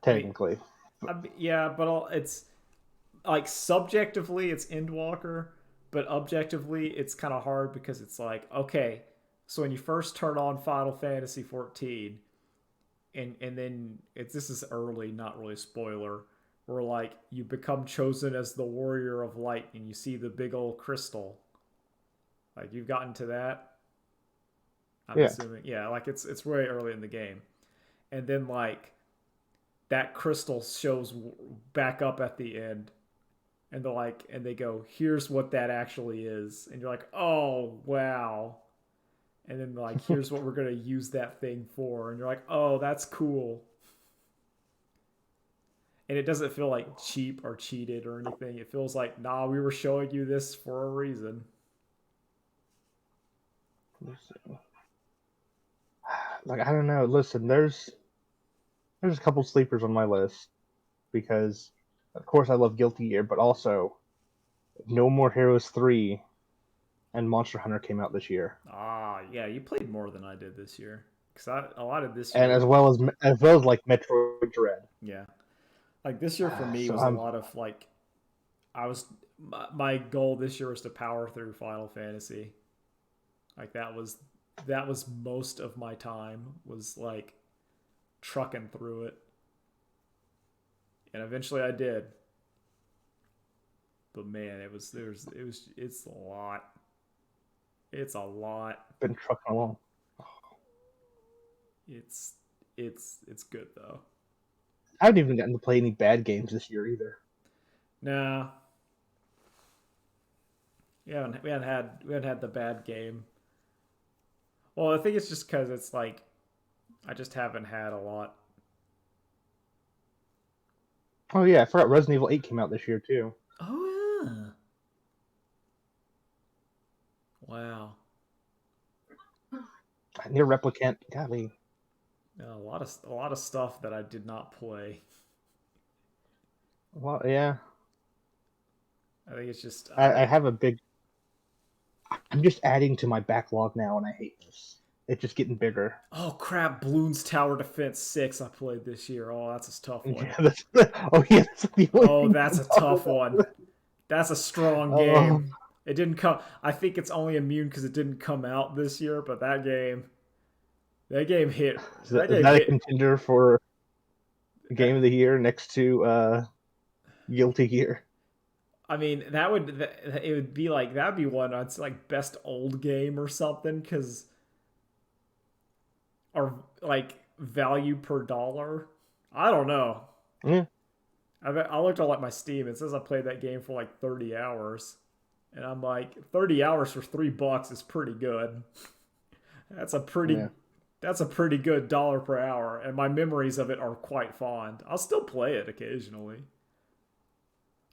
technically. Yeah, but it's like subjectively it's Endwalker, but objectively it's kind of hard because it's like, okay, so when you first turn on Final Fantasy 14, and then this is early, not really spoiler, where like you become chosen as the Warrior of Light and you see the big old crystal. Like you've gotten to that. I'm assuming, yeah, like it's very early in the game, and then like that crystal shows back up at the end, and they go, here's what that actually is, and you're like, oh wow, and then like here's what we're gonna use that thing for, and you're like, oh, that's cool. And it doesn't feel like cheap or cheated or anything. It feels like, nah, we were showing you this for a reason. Like, I don't know. Listen, there's a couple sleepers on my list because, of course, I love Guilty Gear, but also No More Heroes 3 and Monster Hunter came out this year. Ah, yeah, you played more than I did this year. Because a lot of this And year... as well as like Metroid Dread. Yeah. Like this year for me So was a lot of like... My goal this year was to power through Final Fantasy. Like that was most of my time, was like trucking through it. And eventually I did. But man, it's a lot. It's a lot. Been trucking along. It's good though. I haven't even gotten to play any bad games this year either. Nah. We haven't had the bad game. Well, I think it's just because it's like I just haven't had a lot. Oh yeah, I forgot Resident Evil 8 came out this year too. Oh yeah. Wow. Near Replicant, golly. Yeah, a lot of stuff that I did not play. Well, yeah. I think it's just I have a big. I'm just adding to my backlog now, and I hate this. It's just getting bigger. Oh crap! Bloons Tower Defense 6 I played this year. Oh, that's a tough one. Yeah, that's the only Oh, thing that's a tough one. That's a strong game. It didn't come. I think it's only immune because it didn't come out this year. But that game hit. Is that a contender for Game of the Year next to Guilty Gear? I mean, it would be like that'd be one. It's like best old game or something because, or like value per dollar. I don't know. Yeah. I looked on like my Steam. It says I played that game for like 30 hours, and I'm like, 30 hours for $3 is pretty good. That's a pretty good dollar per hour, and my memories of it are quite fond. I'll still play it occasionally.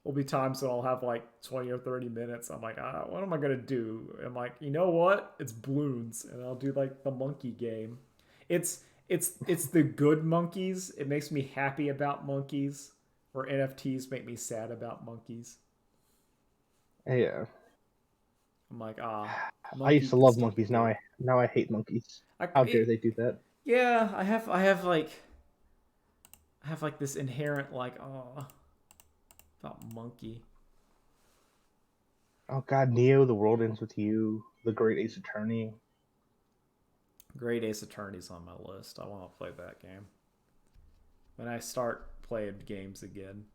There'll be times when I'll have like 20 or 30 minutes. I'm like, what am I gonna do? I'm like, you know what? It's Bloons, and I'll do like the monkey game. It's the good monkeys. It makes me happy about monkeys, where NFTs make me sad about monkeys. Yeah. I'm like, I used to love monkeys. Now I hate monkeys. How dare they do that? Yeah, I have like this inherent like about monkey. Oh God, Neo, The World Ends With You, The Great Ace Attorney. Great Ace Attorney's on my list. I want to play that game when I start playing games again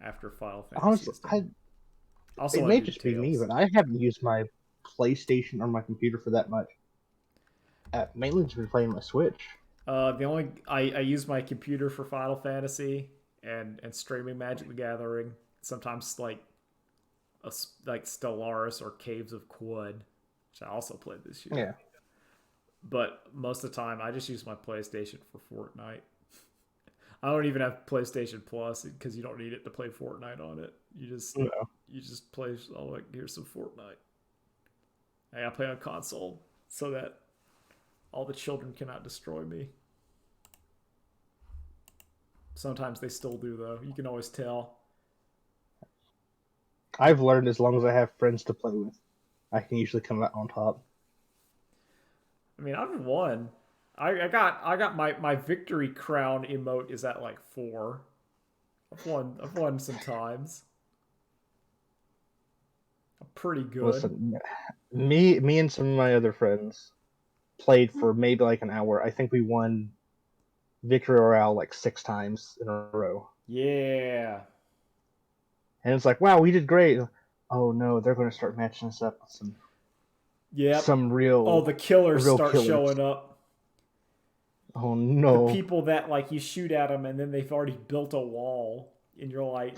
after Final Fantasy. Honestly, it may just be me, but I haven't used my PlayStation or my computer for that much. Mainly just been playing my Switch. I use my computer for Final Fantasy and streaming Magic the Gathering. Sometimes like Stellaris or Caves of Quud, which I also played this year. Yeah. But most of the time, I just use my PlayStation for Fortnite. I don't even have PlayStation Plus because you don't need it to play Fortnite on it. You just play. Oh, like here's some Fortnite. Hey, I play on console so that All the children cannot destroy me. Sometimes they still do, though. You can always tell. I've learned as long as I have friends to play with, I can usually come out on top. I mean, I've won. I got my victory crown emote is at like 4. I've won some times. I'm pretty good. Listen, me and some of my other friends played for maybe like an hour. I think we won Victory Royale like 6 times in a row. Yeah. And it's like, wow, we did great. Oh no, they're going to start matching us up with some real. Oh, the killers real start killers. showing up. Oh no. The people that like you shoot at them and then they've already built a wall, and you're like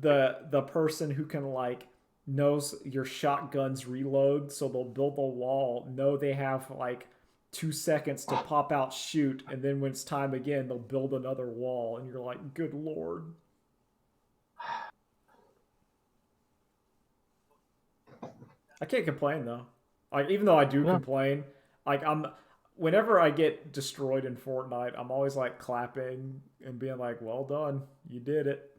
the person who can like knows your shotgun's reload, so they'll build a wall. Know they have like 2 seconds to pop out, shoot, and then when it's time again, they'll build another wall, and you're like, good lord. I can't complain though. Like even though I do complain, like whenever I get destroyed in Fortnite, I'm always like clapping and being like, "Well done, you did it."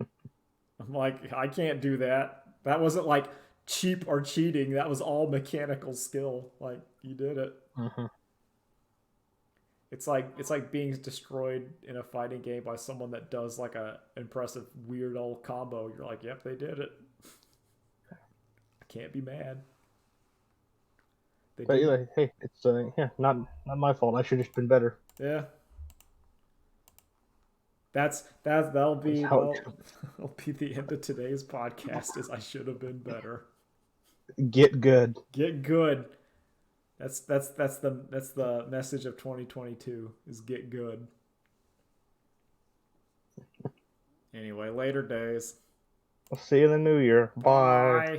I'm like, I can't do that. That wasn't like cheap or cheating. That was all mechanical skill. Like you did it. Mm-hmm. It's like being destroyed in a fighting game by someone that does like a impressive weird old combo. You're like, "Yep, they did it." Can't be mad. But yeah, hey, it's not my fault. I should have just been better. Yeah. That'll be the end of today's podcast. Is I should have been better. Get good. Get good. That's the message of 2022 is get good. Anyway, later days. I'll see you in the new year. Bye. Bye.